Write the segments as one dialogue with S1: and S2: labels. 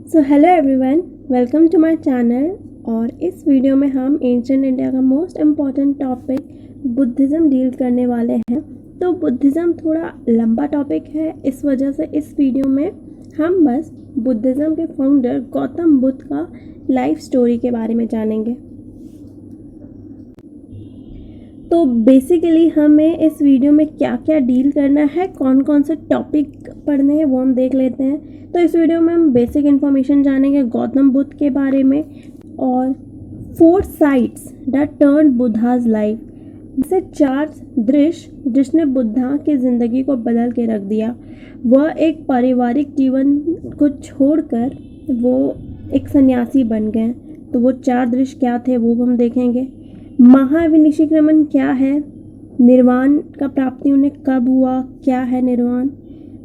S1: So hello everyone, welcome to my channel. और इस video में हम एंशिएंट इंडिया का most important topic Buddhism deal करने वाले हैं। तो बुद्धिज़्म थोड़ा लंबा टॉपिक है, इस वजह से इस वीडियो में हम बस बुद्धिज़्म के फाउंडर गौतम बुद्ध का लाइफ स्टोरी के बारे में जानेंगे। तो बेसिकली हमें इस वीडियो में क्या क्या डील करना है, कौन कौन से टॉपिक पढ़ने हैं वो हम देख लेते हैं। तो इस वीडियो में हम बेसिक इन्फॉर्मेशन जानेंगे गौतम बुद्ध के बारे में और 4 sites that turn Buddha's life, जैसे 4 दृश्य जिसने बुद्धा की ज़िंदगी को बदल के रख दिया। वह एक पारिवारिक जीवन को छोड़कर वो एक सन्यासी बन गए। तो वो 4 दृश्य क्या थे वो हम देखेंगे। महाविनिशीक्रमण क्या है, निर्वाण का प्राप्ति उन्हें कब हुआ, क्या है निर्वाण,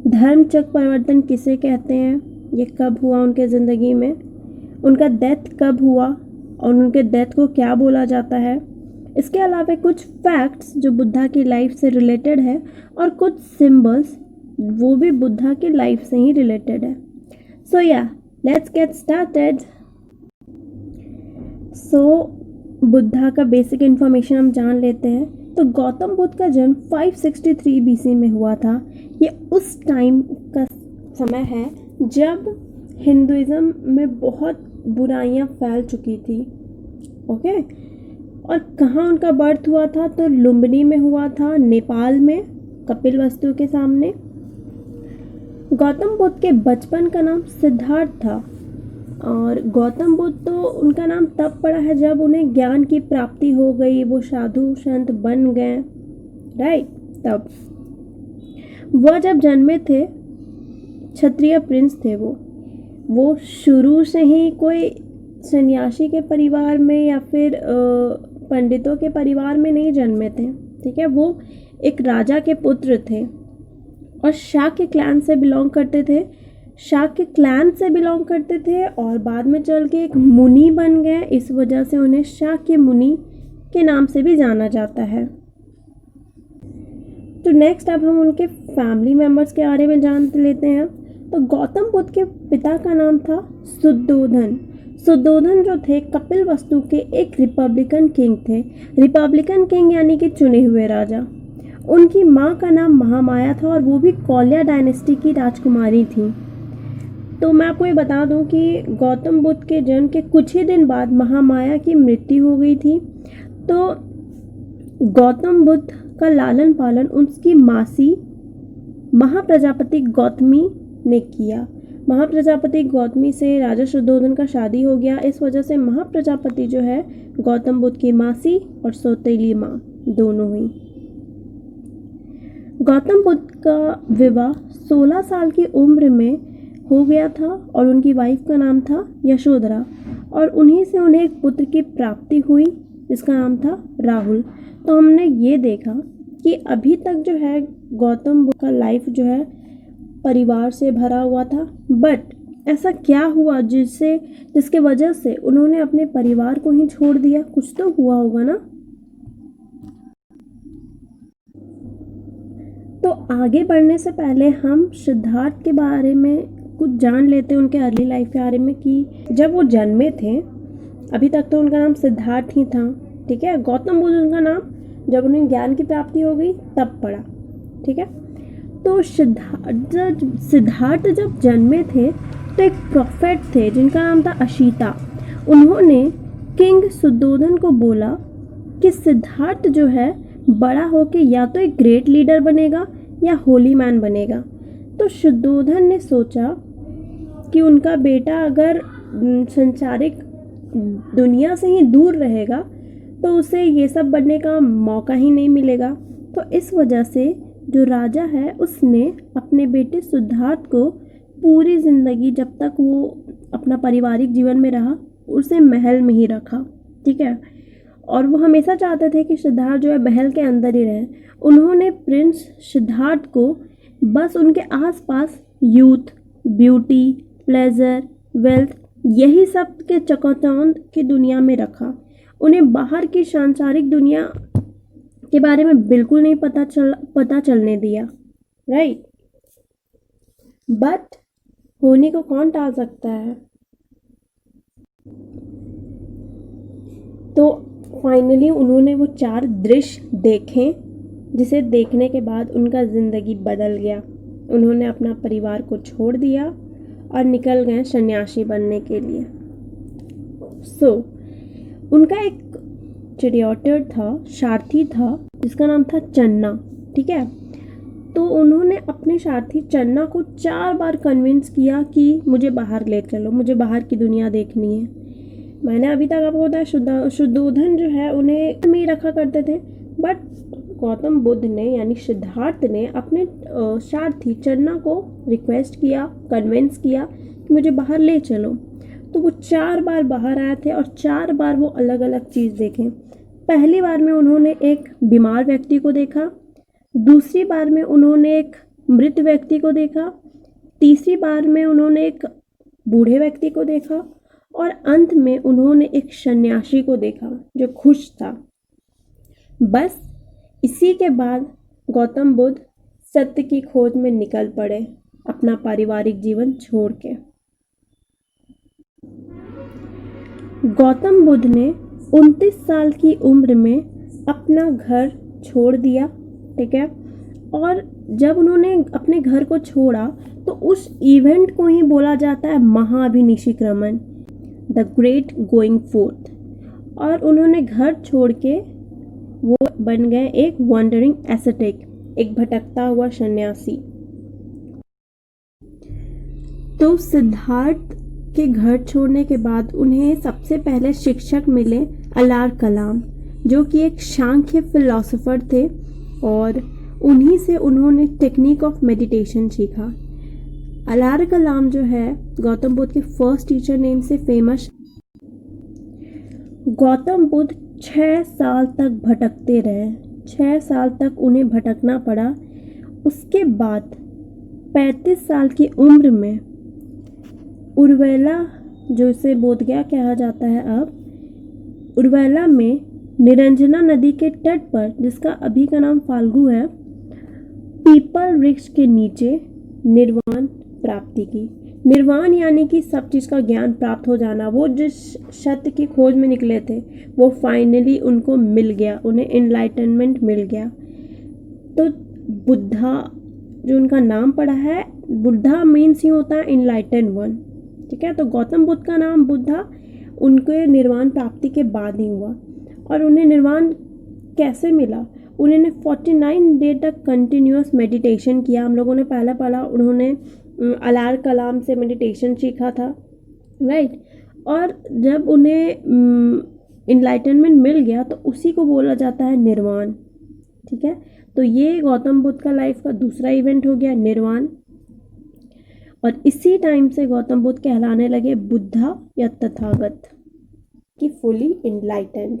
S1: धर्मचक्र परिवर्तन किसे कहते हैं, ये कब हुआ उनके ज़िंदगी में, उनका डेथ कब हुआ और उनके डेथ को क्या बोला जाता है। इसके अलावा कुछ फैक्ट्स जो बुद्धा की लाइफ से रिलेटेड है और कुछ सिंबल्स वो भी बुद्धा की लाइफ से ही रिलेटेड है। सो या लेट्स गेट स्टार्टेड। सो बुद्धा का बेसिक इन्फॉर्मेशन हम जान लेते हैं। तो गौतम बुद्ध का जन्म 563 बीसी में हुआ था। ये उस टाइम का समय है जब हिंदुइज्म में बहुत बुराइयां फैल चुकी थी। ओके, और कहाँ उनका बर्थ हुआ था? तो लुम्बिनी में हुआ था, नेपाल में, कपिलवस्तु के सामने। गौतम बुद्ध के बचपन का नाम सिद्धार्थ था और गौतम बुद्ध तो उनका नाम तब पड़ा है जब उन्हें ज्ञान की प्राप्ति हो गई, वो साधु संत बन गए, राइट। तब वह जब जन्मे थे क्षत्रिय प्रिंस थे। वो शुरू से ही कोई सन्यासी के परिवार में या फिर पंडितों के परिवार में नहीं जन्मे थे, ठीक है। वो एक राजा के पुत्र थे और शाक्य क्लैन से बिलोंग करते थे। शाक्य क्लैन से बिलोंग करते थे और बाद में चल के एक मुनि बन गए, इस वजह से उन्हें शाक्य मुनि के नाम से भी जाना जाता है। तो नेक्स्ट अब हम उनके फैमिली मेंबर्स के बारे में जान लेते हैं। तो गौतम बुद्ध के पिता का नाम था शुद्धोधन। शुद्धोधन जो थे कपिलवस्तु के एक रिपब्लिकन किंग थे। रिपब्लिकन किंग यानी कि चुने हुए राजा। उनकी माँ का नाम महामाया था और वो भी कौल्या डायनेस्टी की राजकुमारी थी। तो मैं आपको ये बता दूं कि गौतम बुद्ध के जन्म के कुछ ही दिन बाद महामाया की मृत्यु हो गई थी। तो गौतम बुद्ध का लालन पालन उनकी मासी महाप्रजापति गौतमी ने किया। महाप्रजापति गौतमी से राजा शुद्धोधन का शादी हो गया। इस वजह से महाप्रजापति जो है गौतम बुद्ध की मासी और सौतेली माँ दोनों हुई। गौतम बुद्ध का विवाह 16 साल की उम्र में हो गया था और उनकी वाइफ का नाम था यशोधरा और उन्हीं से उन्हें एक पुत्र की प्राप्ति हुई जिसका नाम था राहुल। तो हमने ये देखा कि अभी तक जो है गौतम बुद्ध का लाइफ जो है परिवार से भरा हुआ था, बट ऐसा क्या हुआ जिसके वजह से उन्होंने अपने परिवार को ही छोड़ दिया? कुछ तो हुआ होगा ना। तो आगे बढ़ने से पहले हम सिद्धार्थ के बारे में कुछ जान लेते हैं, उनके अर्ली लाइफ के बारे में कि जब वो जन्मे थे अभी तक तो उनका नाम सिद्धार्थ ही था, ठीक है। गौतम बुद्ध उनका नाम जब उन्हें ज्ञान की प्राप्ति हो गई तब पड़ा, ठीक है। तो सिद्धार्थ जब जन्मे थे तो एक प्रोफेट थे जिनका नाम था अशीता। उन्होंने किंग शुद्धोधन को बोला कि सिद्धार्थ जो है बड़ा होके या तो एक ग्रेट लीडर बनेगा या होली मैन बनेगा। तो शुद्धोधन ने सोचा कि उनका बेटा अगर संसारिक दुनिया से ही दूर रहेगा तो उसे ये सब बनने का मौका ही नहीं मिलेगा। तो इस वजह से जो राजा है उसने अपने बेटे सिद्धार्थ को पूरी ज़िंदगी जब तक वो अपना पारिवारिक जीवन में रहा उसे महल में ही रखा, ठीक है। और वो हमेशा चाहते थे कि सिद्धार्थ जो है महल के अंदर ही रहे। उन्होंने प्रिंस सिद्धार्थ को बस उनके आसपास यूथ, ब्यूटी, प्लेजर, वेल्थ यही सब के चकाचौंध की दुनिया में रखा। उन्हें बाहर की सांसारिक दुनिया के बारे में बिल्कुल नहीं पता चलने दिया, राइट। बट होने को कौन टाल सकता है? तो फाइनली उन्होंने वो 4 दृश्य देखे, जिसे देखने के बाद उनका ज़िंदगी बदल गया। उन्होंने अपना परिवार को छोड़ दिया और निकल गए सन्यासी बनने के लिए। उनका एक चिड़ियोटर था, सारथी था, जिसका नाम था चन्ना। ठीक है, तो उन्होंने अपने सारथी चन्ना को 4 बार कन्विंस किया कि मुझे बाहर ले चलो, मुझे बाहर की दुनिया देखनी है। मैंने अभी तक आपको बताया शुद्धोधन जो है उन्हें में रखा करते थे, बट गौतम बुद्ध ने यानी सिद्धार्थ ने अपने सारथी चन्ना को रिक्वेस्ट किया, कन्विंस किया कि मुझे बाहर ले चलो। तो वो 4 बार बाहर आए थे और 4 बार वो अलग अलग चीज़ देखें। पहली बार में उन्होंने एक बीमार व्यक्ति को देखा, दूसरी बार में उन्होंने एक मृत व्यक्ति को देखा, तीसरी बार में उन्होंने एक बूढ़े व्यक्ति को देखा और अंत में उन्होंने एक सन्यासी को देखा जो खुश था। बस इसी के बाद गौतम बुद्ध सत्य की खोज में निकल पड़े, अपना पारिवारिक जीवन छोड़ के। गौतम बुद्ध ने 29 साल की उम्र में अपना घर छोड़ दिया। ठीक है, और जब उन्होंने अपने घर को छोड़ा तो उस इवेंट को ही बोला जाता है महाभिनिष्क्रमण, द ग्रेट गोइंग फोर्थ। और उन्होंने घर छोड़ के वो बन गए एक वॉन्डरिंग एसेटिक, एक भटकता हुआ सन्यासी। तो सिद्धार्थ के घर छोड़ने के बाद उन्हें सबसे पहले शिक्षक मिले अलार कलाम, जो कि एक सांख्य फिलोसोफर थे, और उन्हीं से उन्होंने टेक्निक ऑफ मेडिटेशन सीखा। अलार कलाम जो है गौतम बुद्ध के फर्स्ट टीचर नेम से फेमस। गौतम बुद्ध 6 साल तक भटकते रहे, 6 साल तक उन्हें भटकना पड़ा। उसके बाद 35 साल की उम्र में उर्वैला, जो इसे बोधगया कहा जाता है अब, उर्वैला में निरंजना नदी के तट पर, जिसका अभी का नाम फाल्गु है, पीपल वृक्ष के नीचे निर्वाण प्राप्ति की। निर्वाण यानी कि सब चीज़ का ज्ञान प्राप्त हो जाना। वो जिस सत्य की खोज में निकले थे वो फाइनली उनको मिल गया, उन्हें एनलाइटनमेंट मिल गया। तो बुद्धा जो उनका नाम पड़ा है, बुद्धा मीन्स ही होता है एनलाइटन वन। ठीक है, तो गौतम बुद्ध का नाम बुद्धा उनके निर्वाण प्राप्ति के बाद ही हुआ। और उन्हें निर्वाण कैसे मिला? उन्होंने 49 डे तक कंटिन्यूअस मेडिटेशन किया। हम लोगों ने पहला पढ़ा, उन्होंने अलार कलाम से मेडिटेशन सीखा था, राइट। और जब उन्हें इनलाइटनमेंट मिल गया तो उसी को बोला जाता है निर्वाण। ठीक है, तो ये गौतम बुद्ध का लाइफ का दूसरा इवेंट हो गया, निर्वाण। और इसी टाइम से गौतम बुद्ध कहलाने लगे बुद्धा या तथागत, कि फुली इनलाइटेंड।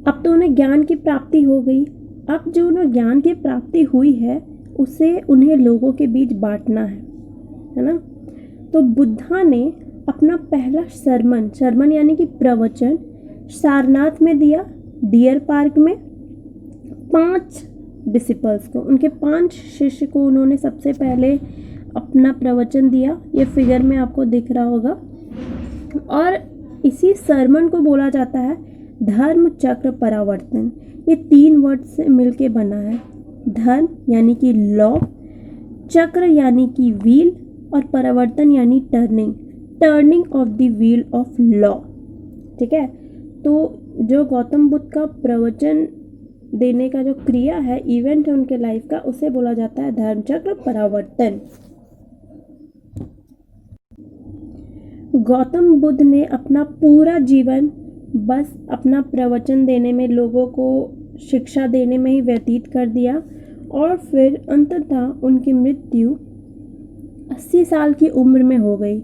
S1: अब तो उन्हें ज्ञान की प्राप्ति हो गई। अब जो उन्हें ज्ञान की प्राप्ति हुई है उसे उन्हें लोगों के बीच बांटना है ना। तो बुद्धा ने अपना पहला सरमन यानी कि प्रवचन सारनाथ में दिया, डियर पार्क में। 5 डिसिपल्स को, उनके 5 शिष्य को उन्होंने सबसे पहले अपना प्रवचन दिया। ये फिगर में आपको दिख रहा होगा। और इसी सरमन को बोला जाता है धर्म चक्र परावर्तन। ये 3 वर्ड से मिलके बना है। धर्म यानी कि लॉ, चक्र यानी कि व्हील, और परावर्तन यानी turning of the wheel of law. ठीक है, तो जो गौतम बुद्ध का प्रवचन देने का जो क्रिया है, इवेंट है उनके लाइफ का, उसे बोला जाता है धर्म चक्र परावर्तन। गौतम बुद्ध ने अपना पूरा जीवन बस अपना प्रवचन देने में, लोगों को शिक्षा देने में ही व्यतीत कर दिया। और फिर अंततः उनकी मृत्यु 80 साल की उम्र में हो गई,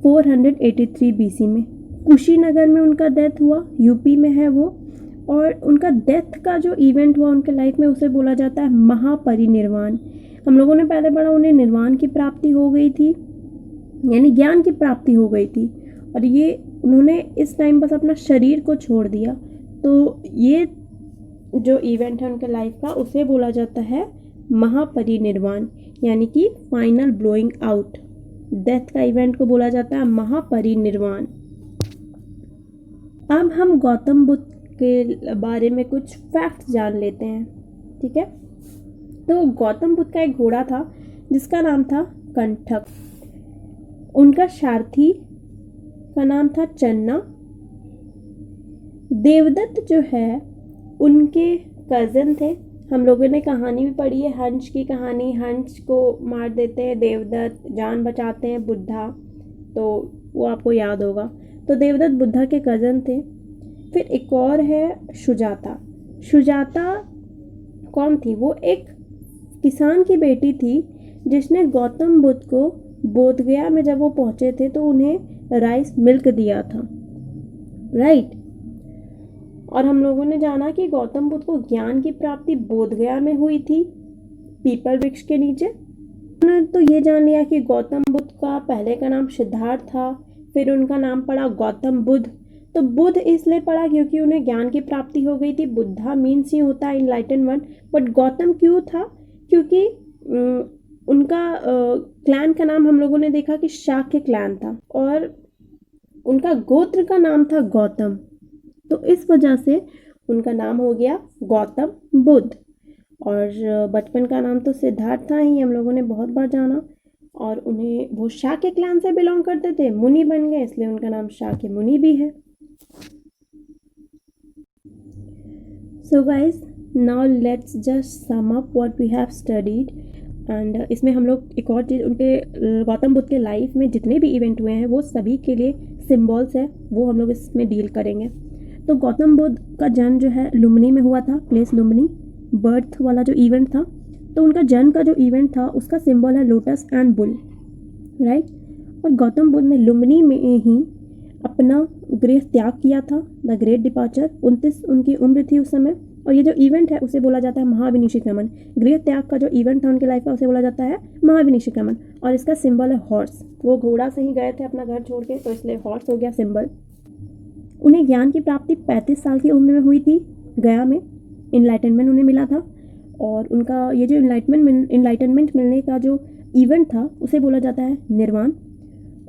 S1: 483 BC में। कुशीनगर में उनका डेथ हुआ, यूपी में है वो। और उनका डेथ का जो इवेंट हुआ उनके लाइफ में, उसे बोला जाता है महापरिनिर्वाण। हम लोगों ने पहले पढ़ा, उन्हें निर्वाण की प्राप्ति हो गई थी, यानी ज्ञान की प्राप्ति हो गई थी। और ये उन्होंने इस टाइम बस अपना शरीर को छोड़ दिया। तो ये जो इवेंट है उनके लाइफ का, उसे बोला जाता है महापरिनिर्वाण। यानी कि फाइनल ब्लोइंग आउट। डेथ का इवेंट को बोला जाता है महापरिनिर्वाण। अब हम गौतम बुद्ध के बारे में कुछ फैक्ट्स जान लेते हैं, ठीक है। तो गौतम बुद्ध का एक घोड़ा था जिसका नाम था कंठक। उनका सारथी का नाम था चन्ना। देवदत्त जो है उनके कज़न थे। हम लोगों ने कहानी भी पढ़ी है, हंस की कहानी। हंस को मार देते हैं देवदत्त, जान बचाते हैं बुद्धा, तो वो आपको याद होगा। तो देवदत्त बुद्धा के कज़न थे। फिर एक और है सुजाता। सुजाता कौन थी? वो एक किसान की बेटी थी जिसने गौतम बुद्ध को बोधगया में जब वो पहुंचे थे तो उन्हें राइस मिल्क दिया था, राइट। और हम लोगों ने जाना कि गौतम बुद्ध को ज्ञान की प्राप्ति बोधगया में हुई थी, पीपल वृक्ष के नीचे। उन्होंने तो ये जान लिया कि गौतम बुद्ध का पहले का नाम सिद्धार्थ था, फिर उनका नाम पड़ा गौतम बुद्ध। तो बुद्ध इसलिए पड़ा क्योंकि उन्हें ज्ञान की प्राप्ति हो गई थी। बुद्धा मीन्स ही होता है इनलाइटनमेंट, बट गौतम क्यों था? क्योंकि उनका क्लैन का नाम हम लोगों ने देखा कि शाक्य क्लैन था और उनका गोत्र का नाम था गौतम, तो इस वजह से उनका नाम हो गया गौतम बुद्ध। और बचपन का नाम तो सिद्धार्थ था ही, हम लोगों ने बहुत बार जाना। और उन्हें वो शाक्य क्लैन से बिलोंग करते थे, मुनि बन गए, इसलिए उनका नाम शाक्य मुनि भी है। So guys, now let's just sum up what we have studied. And इसमें हम लोग एक और चीज़, उनके गौतम बुद्ध के लाइफ में जितने भी इवेंट हुए हैं वो सभी के लिए सिम्बॉल्स है, वो हम लोग इसमें डील करेंगे। तो गौतम बुद्ध का जन्म जो है लुम्बिनी में हुआ था, प्लेस लुम्बिनी। बर्थ वाला जो इवेंट था, तो उनका जन्म का जो इवेंट था उसका सिंबल है लोटस एंड बुल, राइट। और गौतम बुद्ध ने लुम्बिनी में ही अपना गृह त्याग किया था, द ग्रेट डिपार्चर। 29 उनकी उम्र थी उस समय। और ये जो इवेंट है उसे बोला जाता है महाविनिशीक्रमण। गृह त्याग का जो इवेंट था उनके लाइफ का उसे बोला जाता है महाविनिशीक्रमण। और इसका सिंबल है हॉर्स। वो घोड़ा से ही गए थे अपना घर छोड़ के, तो इसलिए हॉर्स हो गया सिंबल। उन्हें ज्ञान की प्राप्ति 35 साल की उम्र में हुई थी, गया में इनलाइटनमेंट उन्हें मिला था। और उनका ये जो इनलाइटनमेंट मिलने का जो इवेंट था उसे बोला जाता है निर्वाण।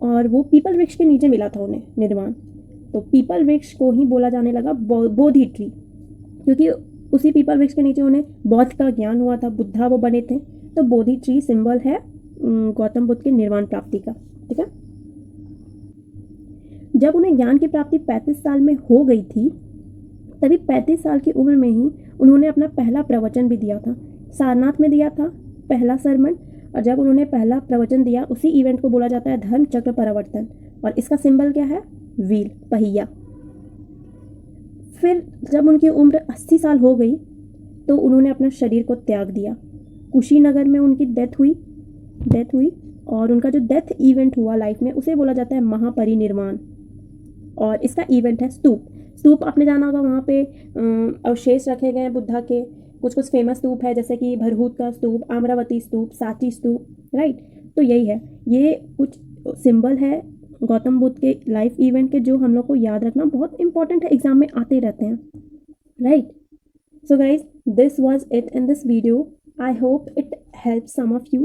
S1: और वो पीपल वृक्ष के नीचे मिला था उन्हें निर्वाण, तो पीपल वृक्ष को ही बोला जाने लगा बोधि ट्री, क्योंकि उसी पीपल वृक्ष के नीचे उन्हें बौद्ध का ज्ञान हुआ था, बुद्धा वो बने थे। तो बोधि ट्री सिंबल है गौतम बुद्ध के निर्वाण प्राप्ति का, ठीक है। जब उन्हें ज्ञान की प्राप्ति 35 साल में हो गई थी, तभी 35 साल की उम्र में ही उन्होंने अपना पहला प्रवचन भी दिया था। सारनाथ में दिया था पहला सरमन। और जब उन्होंने पहला प्रवचन दिया, उसी इवेंट को बोला जाता है धर्म चक्र परिवर्तन। और इसका सिंबल क्या है? व्हील, पहिया। फिर जब उनकी उम्र 80 साल हो गई तो उन्होंने अपना शरीर को त्याग दिया। कुशीनगर में उनकी डेथ हुई। और उनका जो डेथ इवेंट हुआ लाइफ में उसे बोला जाता है महापरिनिर्वाण। और इसका इवेंट है स्तूप आपने जाना होगा, वहाँ पे अवशेष रखे गए हैं बुद्धा के। कुछ फेमस स्तूप है, जैसे कि भरहूत का स्तूप, आम्रवती स्तूप, साची स्तूप, राइट। तो यही है, ये कुछ सिंबल है गौतम बुद्ध के लाइफ इवेंट के, जो हम लोग को याद रखना बहुत इंपॉर्टेंट है, एग्जाम में आते रहते हैं, right. So guys, this was it in this video. I hope it helps some of you,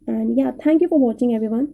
S1: and yeah, thank you for watching everyone.